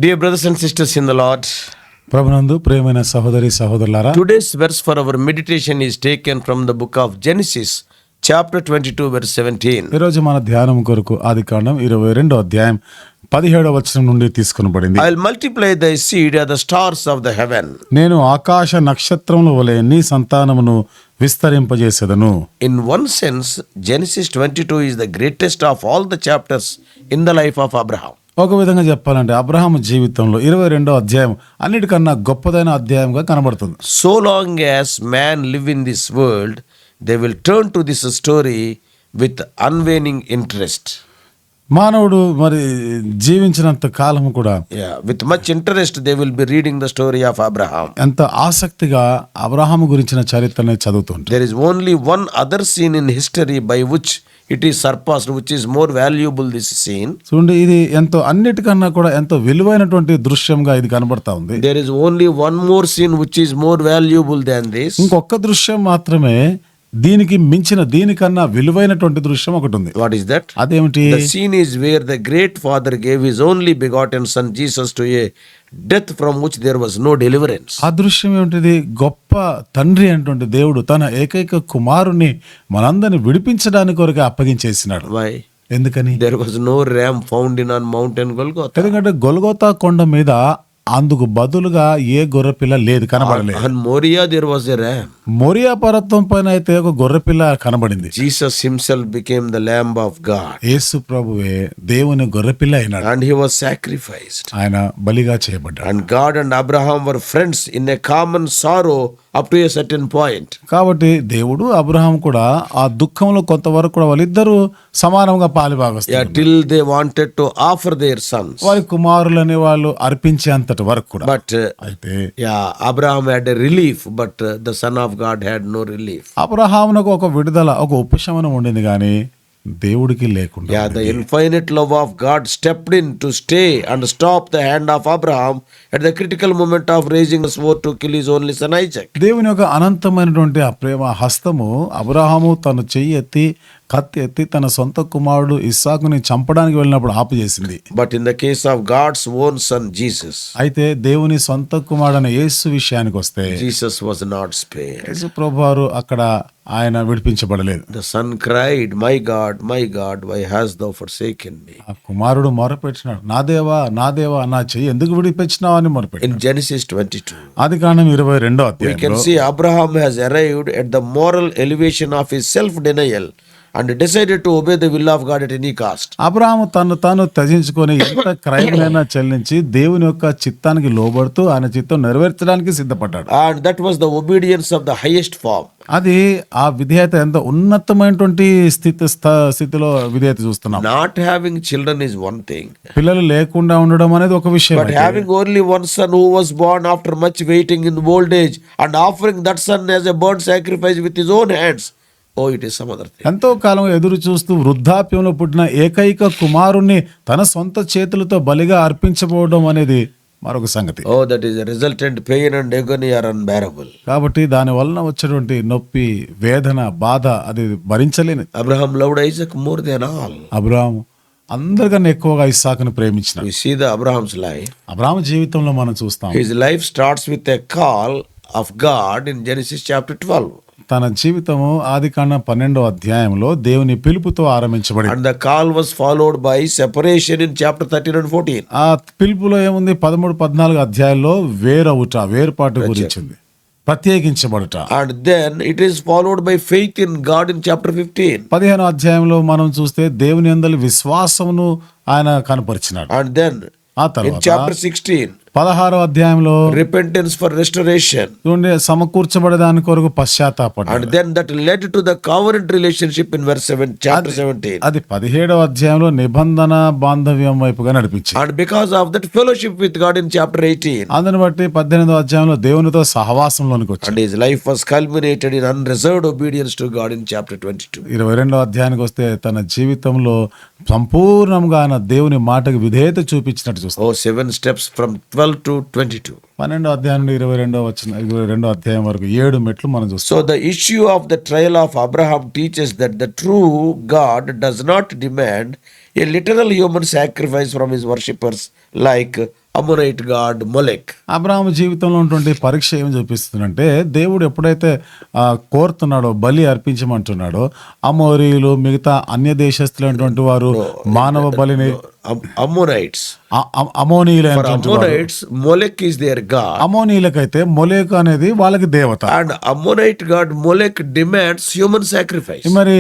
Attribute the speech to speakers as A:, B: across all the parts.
A: Dear brothers and sisters in the Lord,
B: ప్రభునందు ప్రియమైన సహోదరి సహోదరులారా,
A: today's verse for our meditation is taken from the book of Genesis, chapter 22, verse 17.
B: ఈరోజు మన ధ్యానం కొరకు ఆదికాండం 22వ అధ్యాయం 17వ వచనం నుండి తీసుకొనబడింది.
A: I'll multiply thy seed as the stars of the heaven.
B: నేను ఆకాశ నక్షత్రముల వలె నీ సంతానమును విస్తరింపజేసేదను.
A: In one sense, Genesis 22 is the greatest of all the chapters in the life of Abraham.
B: ఒక విధంగా చెప్పాలంటే అబ్రహాము జీవితంలో 22వ అధ్యాయం అన్నిటికన్నా గొప్పదైన అధ్యాయంగా కనబడుతుంది.
A: So long as man live in this world, they will turn to this story with unwaning interest.
B: మానవుడు మరి జీవించినంత కాలం కూడా
A: With much interest they will be reading the story of Abraham.
B: ఎంత ఆసక్తిగా అబ్రహాము గురించిన చరిత్రని చదువుతుంటారు.
A: There is only one other scene in history by which it is surpassed, which is more valuable, this scene.
B: చూడండి, ఇది ఎంతో అన్నిటికన్నా కూడా ఎంతో విలువైనటువంటి దృశ్యంగా ఇది కనబడతా ఉంది.
A: There is only one more scene which is more valuable than this.
B: ఇంకొక దృశ్యం మాత్రమే దీనికి మించిన దీనికన్నా విలువైనటువంటి దృశ్యం ఒకటి ఉంది.
A: What is that?
B: అదేమిటి?
A: The scene is where the great father gave his only begotten son Jesus to a death from which there was no deliverance.
B: ఆ దృశ్యం ఏమిటిది? గొప్ప తండ్రి అనేటువంటి దేవుడు తన ఏకైక కుమారుని మనందరిని విడిపించడానికి కొరకు అప్పగించేసినాడు.
A: Why?
B: ఎందుకని?
A: There was no ram found in on mountain Golgotha.
B: ఎందుకంటే గొల్గోతా కొండ మీద అందుకు బదులుగా ఏ గొర్రెపిల్ల లేదు, కనబడలేదు.
A: On Moriah there was a ram.
B: Morya పర్వతం పైన అయితే ఒక గొర్రెపిల్ల కనబడింది.
A: Jesus himself became the lamb of God.
B: యేసు ప్రభువే దేవుని గొర్రెపిల్ల అయినాడు.
A: And he was sacrificed.
B: ఆయన బలిగా చేయబడ్డాడు.
A: And God and Abraham were friends in a common sorrow up to a certain point.
B: కాబట్టి దేవుడు అబ్రహాం కూడా ఆ దుఃఖంలో కొంతవరకు కూడా వాళ్ళిద్దరూ సమానంగా పాలుభాగస్తులు.
A: Till they wanted to offer their sons.
B: వారి కుమారులని వాళ్ళు అర్పించేంతటి వరకు కూడా.
A: But
B: అయితే
A: Abraham had a relief, but the son of God had no relief.
B: అబ్రహామునకు ఒక విడుదల, ఒక ఉపశమనం ఉండింది కానీ దేవుడికి లేకుండా.
A: The infinite love of God stepped in to stay and stop the hand of Abraham at the critical moment of raising a sword to kill his only son Isaac.
B: దేవుని యొక్క అనంతమైనటువంటి ఆ ప్రేమ హస్తము అబ్రహాము తన చెయ్యి ఎత్తి కత్తి ఎత్తి తన సొంత కుమారుడు ఇస్సాకుని చంపడానికి వెళ్ళినప్పుడు ఆపు చేసింది.
A: But in the case of God's own son Jesus,
B: అయితే దేవుని సొంత కుమారుడైన యేసు విషయానికి వస్తే
A: Jesus was not spared.
B: యేసు ప్రభువారు అక్కడ ఆయన విడిపించబడలేదు.
A: The son cried, my God, why hast thou forsaken me?
B: ఆ కుమారుడు మొరపెట్టినాడు, నా దేవా నా చెయ్యి ఎందుకు విడిపించినావు అని మొరపెట్టాడు.
A: In Genesis 22,
B: Adikandam 22వ
A: we can
B: అధ్యాయంలో
A: see Abraham has arrived at the moral elevation of his self-denial and decided to obey the will of God at any cost.
B: Abraham తాను త్యజించుకొని ఎంత క్రయమైనా చెల్లించి దేవుని యొక్క చిత్తానికి లోబడుతూ ఆయన చిత్తం నెరవేర్చడానికి సిద్ధపడ్డాడు.
A: And that was the obedience of the highest form.
B: అది ఆ విధేయత ఎంత ఉన్నతమైనటువంటి స్థితిలో విధేయత చూస్తున్నాం.
A: Not having children is one thing,
B: పిల్లలు లేకుండా ఉండడం అనేది ఒక విషయం.
A: but having only one son who was born after much waiting in old age and offering that son as a burnt sacrifice with his own hands, it is some other thing.
B: ఎంతో కాలం ఎదురు చూస్తూ వృద్ధాప్యంలో పుట్టిన ఏకైక కుమారుణ్ణి తన సొంత చేతులతో బలిగా అర్పించబోవడం అనేది మరొక సంగతి.
A: That is a resultant pain and agony are unbearable.
B: కాబట్టి దాని వలన వచ్చేటువంటి నొప్పి, వేదన, బాధ అది భరించలేని.
A: Abraham loved Isaac more than all.
B: Abraham అందరికన్నా ఎక్కువగా ఇస్సాకును ప్రేమించిన.
A: We see the Abraham's life.
B: Abraham జీవితంలో మనం చూస్తాం.
A: His life starts with a call of God in Genesis chapter 12.
B: తన జీవితము ఆదికాండం 12వ అధ్యాయంలో దేవుని పిలుపుతో ఆరంభించబడింది.
A: And the call was followed by separation in chapter 13 and 14.
B: ఆ పిలుపులో ఏముంది? 13, 14 అధ్యాయాల్లో వేరుపాటు గురించి ఉంది, ప్రత్యేకించబడుట.
A: And then it is followed by faith in God in chapter 15.
B: 15వ అధ్యాయంలో మనం చూస్తే దేవుని యందలి విశ్వాసమును ఆయన కనపరిచినాడు.
A: And then
B: ఆ
A: in
B: తర్వాత
A: chapter 16,
B: 16వ అధ్యాయంలో
A: repentance for restoration.
B: చూడండి, సమకూర్చబడేదాని కొరకు పశ్చాత్తాపం.
A: And then that led to the covenant relationship in verse 7, chapter 17.
B: అది 17వ అధ్యాయంలో నిబంధన బాంధవ్యం వైపుగా నడిపించింది.
A: And because of that fellowship with God in chapter 18.
B: అందుని బట్టి 18వ అధ్యాయంలో దేవునితో సహవాసంలోనికి వచ్చింది.
A: And his life was culminated in unreserved obedience to God in chapter 22.
B: 22వ అధ్యాయానికి వస్తే తన జీవితంలో సంపూర్ణంగా ఆయన దేవుని మాటకు విధేయత చూపించినట్టు చూస్తాం.
A: 7 steps from 12 to 22.
B: 12వ అధ్యాయం నుండి 22వ అధ్యాయం వరకు 7 మెట్లు మనం చూస్తాం.
A: So the issue of the trial of Abraham teaches that the true God does not demand a literal human sacrifice from his worshippers like Ammonite god Molech.
B: అబ్రాహాము జీవితంలో ఉన్నటువంటి పరీక్ష ఏం చూపిస్తుందంటే దేవుడు ఎప్పుడైతే కోరుతున్నాడో బలి అర్పించమంటున్నాడో అమోరీయులు మిగతా అన్య దేశస్తులైనటువంటి వారు మానవ బలిని
A: Ammonites.
B: అమోనీయులైనటువంటి వారు.
A: Ammonites, Molech is their god.
B: అమోనీయులకైతే మొలేకు అనేది వాళ్ళకి దేవత.
A: And Ammonite god Molech demands human sacrifice.
B: మరి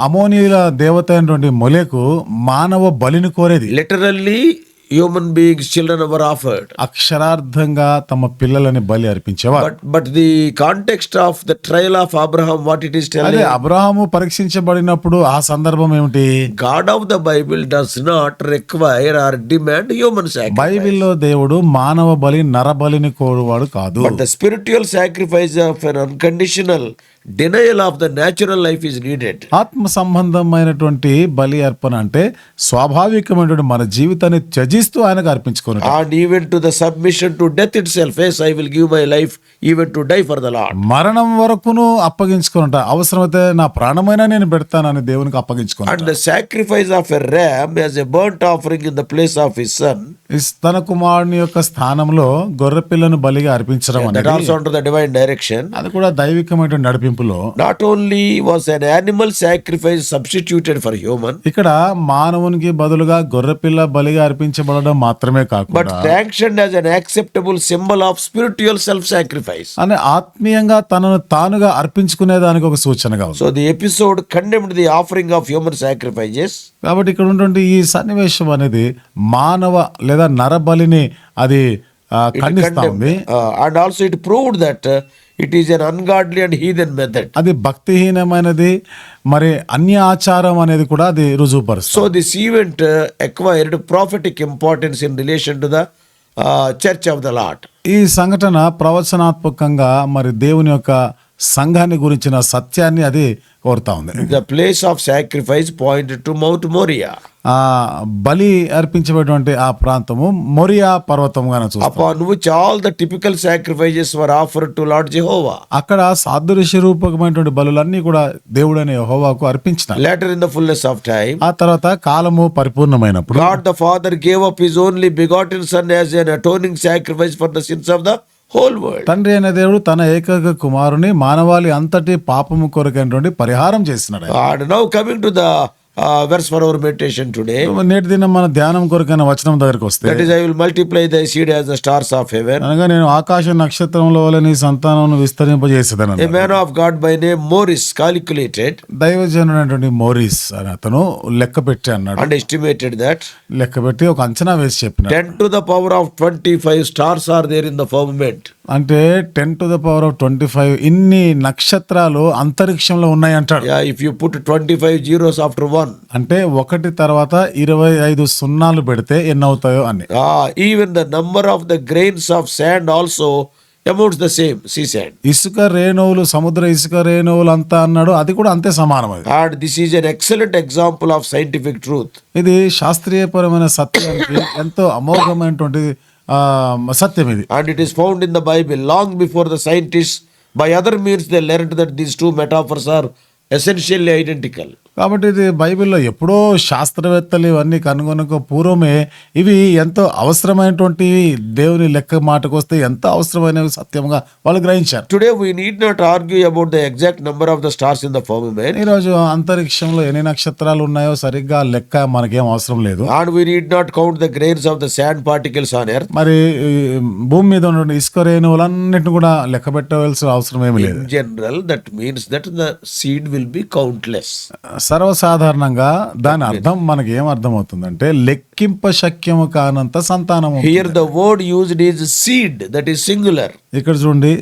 B: అమోనీయుల దేవత అయినటువంటి మొలేకు మానవ బలిని కోరేది.
A: Literally, human beings, children were offered.
B: అక్షరార్థంగా తమ పిల్లలని బలి అర్పించేవారు.
A: But the context of the trial of Abraham, what it is
B: అదే
A: telling,
B: అబ్రాహాము పరీక్షించబడినప్పుడు ఆ సందర్భం ఏమిటి?
A: God of the Bible does not require or demand human sacrifice.
B: బైబిల్లో దేవుడు మానవ బలి నరబలిని కోరువాడు కాదు.
A: But the spiritual sacrifice of an unconditional denial of the natural life is needed.
B: ఆత్మ సంబంధమైనటువంటి బలి అర్పణ అంటే స్వాభావికమైనటువంటి మన జీవితాన్ని త్యజిస్తూ ఆయనకు అర్పించుకోవడం.
A: And even to the submission to death itself, yes, I will give my life even to die for the Lord.
B: మరణం వరకును అప్పగించుకోనట, అవసరమైతే నా ప్రాణమైనా నేను పెడతానని దేవునికి అప్పగించుకోనట.
A: And the sacrifice of a ram as a burnt offering in the place of his son,
B: తన కుమారుని యొక్క స్థానంలో గొర్రె పిల్లను బలిగా అర్పించడం
A: that
B: అనేది
A: also under the divine direction.
B: అది కూడా దైవికమైనటువంటి నడిపింపులో
A: Not only was an animal sacrifice substituted for human,
B: ఇక్కడ మానవునికి బదులుగా గొర్రె పిల్ల బలిగా అర్పించబడడం మాత్రమే
A: but
B: కాకుండా
A: sanctioned as an acceptable symbol of spiritual self-sacrifice.
B: అని ఆత్మీయంగా తనను తానుగా అర్పించుకునే దానికి ఒక సూచనగా ఉంది.
A: So the episode condemned the offering of human sacrifices.
B: కాబట్టి ఇక్కడ ఉన్నటువంటి ఈ సన్నివేశం అనేది మానవ లేదా నరబలిని అది ఖండిస్తా ఉంది.
A: And also it proved that it is an ungodly and heathen method.
B: అది భక్తిహీనమైనది, మరి అన్య ఆచారం అనేది కూడా అది రుజువుపరుస్తుంది.
A: So this event acquired prophetic importance in relation to the church of the Lord.
B: ఈ సంఘటన ప్రవచనాత్మకంగా మరి దేవుని యొక్క సంఘాన్ని గురించిన సత్యాన్ని అది కోరుతా ఉంది.
A: The place of sacrifice pointed to Mount Moriah,
B: ఆ బలి అర్పించబడినటువంటి ఆ ప్రాంతము మొరియా పర్వతంగా చూస్తాం.
A: upon which all the typical sacrifices were offered to Lord Jehovah.
B: అక్కడ సాదృశ్య రూపకమైనటువంటి బలులన్నీ కూడా దేవుడైన యెహోవాకు అర్పించినారు.
A: Later in the fullness of time,
B: ఆ తర్వాత కాలము పరిపూర్ణమైనప్పుడు
A: God the Father gave up his only begotten Son as an atoning sacrifice for the sins of the whole world.
B: తండ్రి అయిన దేవుడు తన ఏకైక కుమారుని మానవాళి అంతటి పాపము కొరకైనటువంటి పరిహారం చేసినాడు.
A: And now coming to the verse for our meditation today,
B: నేటి దినం మన ధ్యానం కొరకైన వచనం దగ్గరికి వస్తే,
A: that is, I will multiply thy seed as the stars of heaven.
B: అనగా నేను ఆకాశ నక్షత్రంలో వలె నీ సంతానమును విస్తరింపజేసేదను.
A: A man of God by name Morris calculated
B: దైవజనుడైనటువంటి మోరిస్ అని అతను లెక్క పెట్టి అన్నాడు.
A: and estimated that
B: లెక్క పెట్టి ఒక అంచనా వేసి చెప్పినాడు.
A: 10 to the power of 25 stars are there in the firmament.
B: అంటే 10 to the power of 25 ఇన్ని నక్షత్రాలు అంతరిక్షంలో ఉన్నాయి అంటాడు.
A: Yeah, if you put 25 zeros after one,
B: అంటే ఒకటి తర్వాత 25 సున్నాలు పెడితే ఎన్ని అవుతాయో అని.
A: even the number of the grains of sand also amounts the same, sea sand.
B: ఇసుక రేణువులు, సముద్ర ఇసుక రేణువులు అంతా అన్నాడు, అది కూడా అంతే సమానం. అది
A: And this is an excellent example of scientific truth.
B: ఇది శాస్త్రీయపరమైన సత్యానికి ఎంతో అమోఘమైనటువంటి సత్యం ఇది.
A: And it is found in the Bible long before the scientists by other means they learned that these two metaphors are essentially identical.
B: కాబట్టి ఇది బైబిల్లో ఎప్పుడో శాస్త్రవేత్తలు ఇవన్నీ కనుగొనక పూర్వమే ఇవి ఎంతో అవసరమైనటువంటి దేవుని లెక్క మాటకు వస్తే ఎంతో అవసరమైన సత్యంగా వాళ్ళు గ్రహించారు.
A: Today we need not argue about the exact number of the stars in the firmament.
B: ఈరోజు అంతరిక్షంలో ఎన్ని నక్షత్రాలు ఉన్నాయో సరిగ్గా లెక్క మనకేం అవసరం లేదు.
A: And we need not count the grains of the sand particles on earth.
B: మరి భూమి మీద ఉన్న ఇసుక రేణువులన్నిటిని కూడా లెక్క పెట్టవలసిన అవసరం ఏమి లేదు.
A: In general, that means that the seed will be countless.
B: సర్వసాధారణంగా దాని అర్థం మనకి ఏం అర్థం అవుతుందంటే లెక్కింప శక్యము కానంత సంతానము.
A: Here the word used is seed, that is singular.
B: ఇక్కడ చూడండి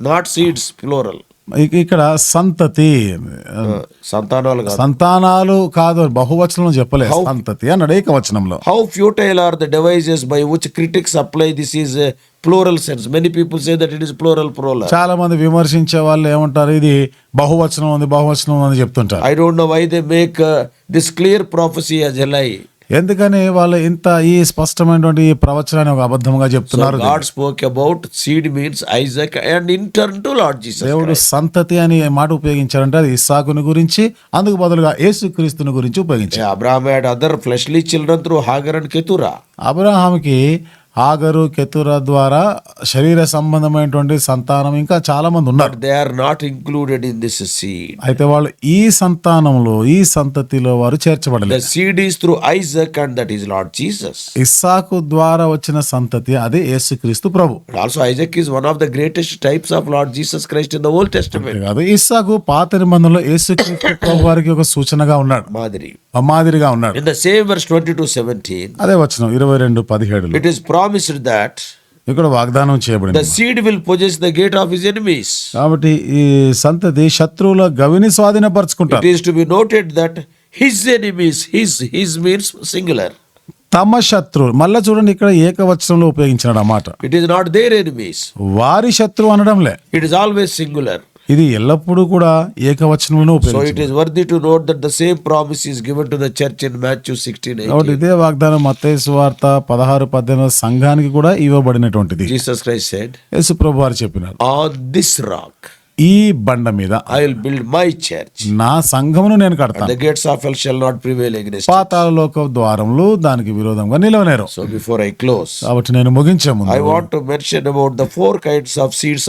A: Not seeds, plural.
B: ఇక్కడ సంతతి,
A: సంతానాలు కాదు.
B: సంతానాలు కాదు, బహువచనం చెప్పలేదు, సంతతి అన్నాడు ఏకవచనంలో.
A: How futile are the devices by which critics apply this is a plural sense. Many people say that it is plural.
B: చాలా మంది విమర్శించే వాళ్ళు ఏమంటారు, ఇది బహువచనం ఉంది అని చెప్తుంటారు.
A: I don't know why they make this clear prophecy as a lie.
B: ఎందుకని వాళ్ళు ఇంత ఈ స్పష్టమైనటువంటి ఈ ప్రవచనాన్ని ఒక అబద్ధంగా
A: So
B: చెప్తున్నారు?
A: God spoke about seed means Isaac and in turn to Lord Jesus
B: దేవుడు
A: Christ.
B: సంతతి అని ఏ మాట ఉపయోగించారంటే అది ఇస్సాకుని గురించి, అందుకు బదులుగా యేసుక్రీస్తుని గురించి ఉపయోగించారు.
A: Yeah, Abraham had other fleshly children through Hagar and Keturah.
B: అబ్రహాముకి హాగరు కెతురా ద్వారా శరీర సంబంధమైనటువంటి సంతానం ఇంకా చాలా మంది ఉన్నారు.
A: But they are not included in this seed.
B: అయితే వాళ్ళు ఈ సంతానంలో, ఈ సంతతిలో వారు చేర్చబడలేదు.
A: The seed is through Isaac and that is Lord Jesus.
B: ఇస్సాకు ద్వారా వచ్చిన సంతతి అదే యేసుక్రీస్తు ప్రభు.
A: And also Isaac is one of the greatest types of Lord Jesus Christ in the Old Testament.
B: కాదు, ఇస్సాకు పాత నిబంధనలో యేసుక్రీస్తు ప్రభు వారికి ఒక సూచనగా ఉన్నాడు,
A: Madhuri.
B: మాదిరిగా ఉన్నాడు.
A: In the same verse 22:17,
B: అదే వచనం 22:17
A: it is promised that
B: ఇక్కడ వాగ్దానం చేయబడింది.
A: the seed will possess the gate of his enemies.
B: కాబట్టి ఈ సంతతి శత్రువుల గవిని స్వాధీనపరచుకుంటారు.
A: It is to be noted that his enemies, his means singular.
B: తమ శత్రువు, మళ్ళా చూడండి ఇక్కడ ఏకవచనంలో ఉపయోగించినాడు ఆ మాట.
A: It is not their enemies.
B: వారి శత్రువు అనడంలే,
A: It is always singular.
B: ఇది ఎల్లప్పుడూ కూడా ఏకవచనంలో
A: So
B: ఉపయోగించారు.
A: it is worthy to note that the same promise is given to the church in Matthew 16:18.
B: కాబట్టి ఇదే వాగ్దానం మత్తయి సువార్త 16-18 సంఘానికి కూడా ఇవ్వబడినటువంటిది.
A: Jesus Christ said,
B: యేసు ప్రభు వారు చెప్పినారు,
A: on this rock
B: ఈ బండ మీద
A: I will build my church.
B: నా సంఘమును నేను
A: And
B: కడతాను,
A: the gates of hell shall not prevail against it.
B: పాతాళ లోక ద్వారములు దానికి విరోధంగా నిలవనేరు.
A: So before I close,
B: కాబట్టి నేను ముగించే
A: I
B: ముందు
A: want to mention about the 4 kinds of seeds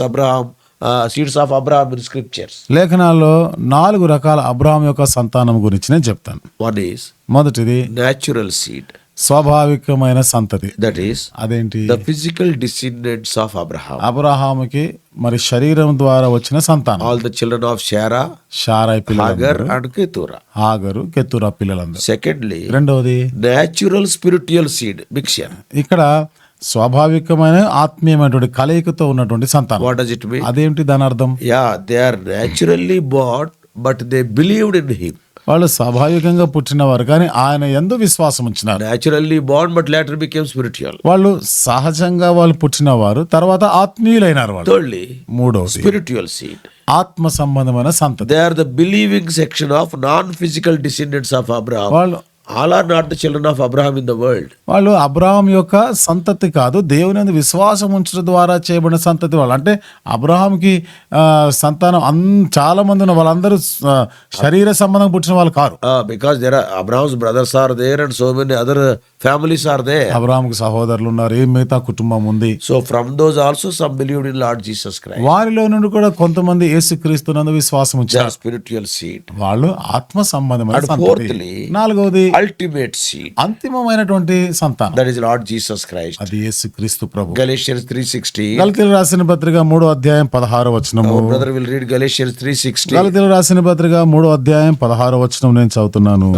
A: of Abraham in scriptures.
B: లేఖనాల్లో 4 రకాల అబ్రహాం యొక్క సంతానం గురించి నేను చెప్తాను.
A: One is
B: మొదటిది
A: natural seed.
B: స్వాభావికమైన సంతతి.
A: That is
B: అదేంటి?
A: the physical descendants of Abraham.
B: అబ్రహాముకి మరి శరీరం ద్వారా వచ్చిన సంతానం.
A: All the children of Sarah,
B: Sarai
A: Hagar
B: పిల్లలందరూ,
A: and Keturah.
B: హాగరు, కెతురా పిల్లలందరూ.
A: Secondly,
B: రెండవది
A: natural spiritual seed, mixture.
B: ఇక్కడ స్వాభావికమైన ఆత్మీయమైనటువంటి కలయికతో ఉన్నటువంటి సంతానం.
A: What does it mean?
B: అదేంటి దాని అర్థం?
A: Yeah, they are naturally born, but they believed in him.
B: వాళ్ళు స్వాభావికంగా పుట్టినవారు కానీ ఆయన యందు విశ్వాసం ఉంచినారు.
A: Naturally born, but later became spiritual.
B: వాళ్ళు సహజంగా వాళ్ళు పుట్టినవారు, తర్వాత ఆత్మీయులైనారు వాళ్ళు.
A: Thirdly,
B: మూడవది
A: spiritual seed.
B: ఆత్మ సంబంధమైన సంతతి.
A: They are the believing section of non-physical descendants of Abraham.
B: వాళ్ళు
A: All are not the children of Abraham in the world.
B: వాళ్ళు అబ్రహాం యొక్క సంతతి కాదు, దేవుని యందు విశ్వాసం ఉంచడం ద్వారా చేయబడిన సంతతి వాళ్ళు. అంటే అబ్రహాంకి సంతానం చాలా మంది ఉన్న వాళ్ళందరూ శరీర సంబంధం పుట్టిన వాళ్ళు car.
A: Because there are Abraham's brothers are there and so many other families are there.
B: అబ్రహాంకి సహోదరులు ఉన్నారు, ఏ మిగతా కుటుంబం ఉంది.
A: So from those also some believed in Lord Jesus Christ.
B: వారిలో నుండి కూడా కొంతమంది యేసుక్రీస్తునందు విశ్వాసం
A: They are
B: ఉంచారు.
A: spiritual seed.
B: వాళ్ళు ఆత్మ సంబంధమైన
A: And
B: సంతతి.
A: fourthly,
B: నాలుగవది
A: ultimate seed.
B: అంతిమమైనటువంటి సంతానం,
A: That is Lord Jesus Christ.
B: అది యేసుక్రీస్తు ప్రభు.
A: Galatians 3:16.
B: గలతీయులకు రాసిన పత్రిక 3:16
A: Our brother will read Galatians 3:16.
B: గలతీయులకు రాసిన పత్రిక 3:16 నేను చదువుతున్నాను.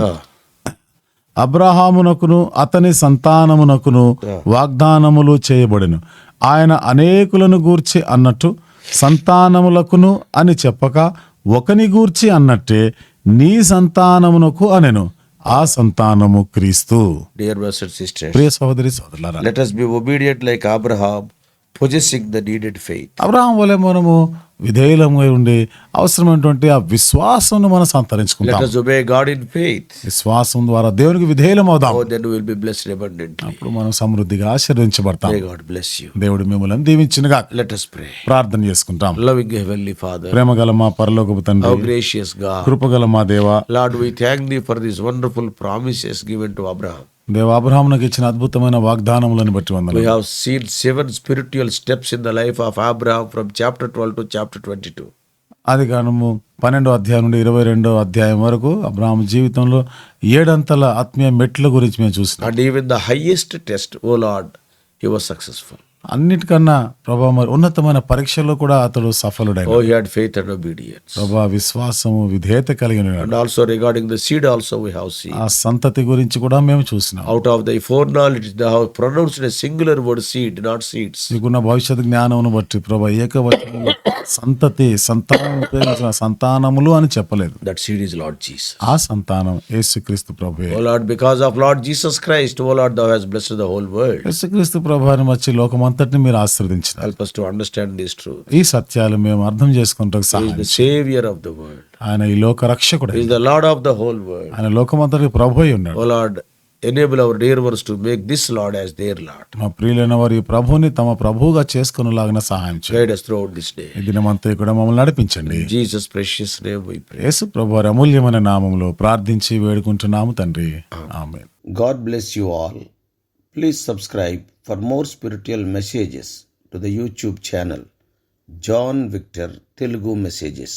B: అబ్రహామునకును అతని సంతానమునకును వాగ్దానములు చేయబడెను. ఆయన అనేకులను గూర్చి అన్నట్టు సంతానములకును అని చెప్పక ఒకని గూర్చి అన్నట్టే నీ సంతానమునకు అనెను. ఆ సంతానము క్రీస్తు.
A: Dear brothers and sisters,
B: ప్రియ సహోదరి సహోదరులారా,
A: let us be obedient like Abraham, possessing the needed faith.
B: Abraham వలె మనము విధేయులమై ఉండి అవసరమైనటువంటి ఆ విశ్వాసం మనం
A: Let
B: సంతరించుకుంటాం.
A: us obey God in faith.
B: విశ్వాసం ద్వారా దేవునికి విధేయులం అవుదాం.
A: Oh, then we will be blessed abundantly.
B: అప్పుడు మనం సమృద్ధిగా ఆశీర్వదించబడతాం.
A: May God bless you.
B: దేవుడు మిమ్మల్ని దీవించునుగా.
A: Let us pray.
B: ప్రార్థన చేసుకుంటాం.
A: Loving Heavenly Father,
B: ప్రేమగల మా పరలోకపు
A: our
B: తండ్రి,
A: gracious God,
B: కృపగల మా దేవ,
A: Lord, we thank Thee for these wonderful promises given to Abraham.
B: దేవ అబ్రహామునకు ఇచ్చిన అద్భుతమైన వాగ్దానములను బట్టి
A: We
B: వందనాలు.
A: have seen 7 spiritual steps in the life of Abraham from chapter 12 to chapter 22.
B: ఆది కాండము 12వ అధ్యాయం నుండి 22వ అధ్యాయం వరకు అబ్రహాము జీవితంలో 7 అంతల ఆత్మీయ మెట్ల గురించి మేము చూసినాం.
A: And even the highest test, oh Lord, he was successful.
B: అన్నిటికన్నా ప్రభా మరి ఉన్నతమైన పరీక్షల్లో కూడా అతడు సఫలుడైన.
A: Oh, he had faith and obedience.
B: ప్రభా విశ్వాసము విధేయత కలిగి ఉన్నాడు.
A: And also regarding the seed also we have seen.
B: ఆ సంతతి గురించి కూడా మేము చూసినాం.
A: Out of the foreknowledge, they have pronounced a singular word seed, not seeds.
B: మీకున్న భవిష్యత్ జ్ఞానమును బట్టి ప్రభా ఏకవచనంలో సంతతి సంతానం ఉపయోగించిన సంతానములు అని చెప్పలేదు.
A: That seed is Lord Jesus.
B: ఆ సంతానం యేసుక్రీస్తు ప్రభువే.
A: Oh Lord, because of Lord Jesus Christ, oh Lord, thou hast blessed the whole world.
B: యేసుక్రీస్తు ప్రభువుని వచ్చి లోకమంతటిని మీరు ఆశీర్వదించినారు.
A: Help us to understand this truth.
B: ఈ సత్యాలు మేము అర్థం చేసుకుంటాం
A: He is
B: సహాయం.
A: the Savior of the world.
B: ఆయన ఈ లోక రక్షకుడు,
A: He is the Lord of the whole world.
B: ఆయన లోకమంతటికి ప్రభు అయి ఉన్నాడు.
A: Oh Lord, Enable our dear ones to make this Lord as their Lord.
B: మా ప్రియులైన వారి ప్రభువుని తమ ప్రభువుగా చేసుకునేలాగా సహాయం చేయండి.
A: Guide us throughout this day.
B: ఈ దినమంతా కూడా మమ్మల్ని నడిపించండి.
A: In Jesus' precious name we pray.
B: యేసు ప్రభువారి అమూల్యమైన నామములో ప్రార్థించి వేడుకుంటున్నాము తండ్రి. ఆమేన్.
C: God bless you all. Please subscribe for more spiritual messages to the YouTube channel John Victor Telugu Messages.